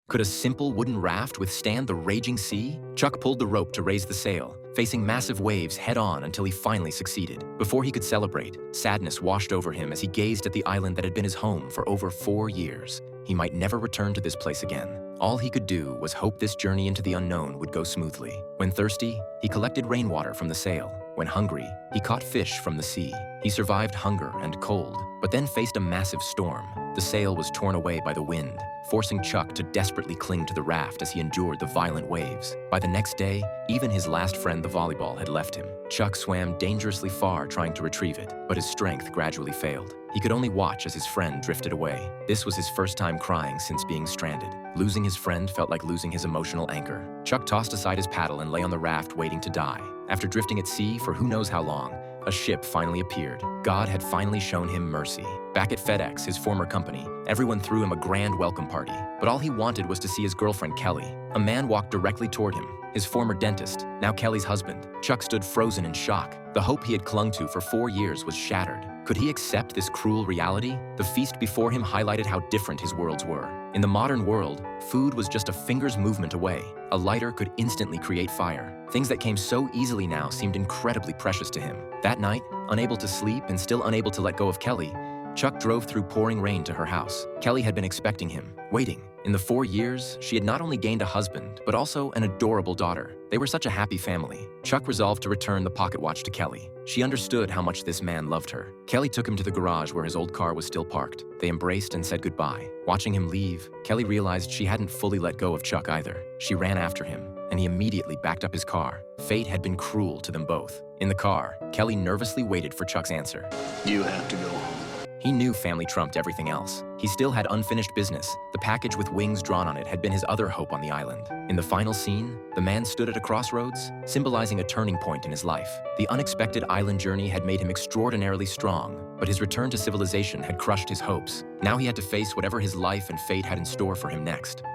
Could a simple wooden raft withstand the raging sea? Chuck pulled the rope to raise the sail, facing massive waves head-on until he finally succeeded. Before he could celebrate, sadness washed over him as he gazed at the island that had been his home for over 4 years. He might never return to this place again. All he could do was hope this journey into the unknown would go smoothly. When thirsty, he collected rainwater from the sail. When hungry, he caught fish from the sea. He survived hunger and cold, but then faced a massive storm. The sail was torn away by the wind, forcing Chuck to desperately cling to the raft as he endured the violent waves. By the next day, even his last friend, the volleyball, had left him. Chuck swam dangerously far trying to retrieve it, but his strength gradually failed. He could only watch as his friend drifted away. This was his first time crying since being stranded. Losing his friend felt like losing his emotional anchor. Chuck tossed aside his paddle and lay on the raft waiting to die. After drifting at sea for who knows how long, a ship finally appeared. God had finally shown him mercy. Back at FedEx, his former company, everyone threw him a grand welcome party. But all he wanted was to see his girlfriend, Kelly. A man walked directly toward him, his former dentist, now Kelly's husband. Chuck stood frozen in shock. The hope he had clung to for 4 years was shattered. Could he accept this cruel reality? The feast before him highlighted how different his worlds were. In the modern world, food was just a finger's movement away. A lighter could instantly create fire. Things that came so easily now seemed incredibly precious to him. That night, unable to sleep and still unable to let go of Kelly, Chuck drove through pouring rain to her house. Kelly had been expecting him, waiting. In the 4 years, she had not only gained a husband, but also an adorable daughter. They were such a happy family. Chuck resolved to return the pocket watch to Kelly. She understood how much this man loved her. Kelly took him to the garage where his old car was still parked. They embraced and said goodbye. Watching him leave, Kelly realized she hadn't fully let go of Chuck either. She ran after him, and he immediately backed up his car. Fate had been cruel to them both. In the car, Kelly nervously waited for Chuck's answer. You have to go home. He knew family trumped everything else. He still had unfinished business. The package with wings drawn on it had been his other hope on the island. In the final scene, the man stood at a crossroads, symbolizing a turning point in his life. The unexpected island journey had made him extraordinarily strong, but his return to civilization had crushed his hopes. Now he had to face whatever his life and fate had in store for him next.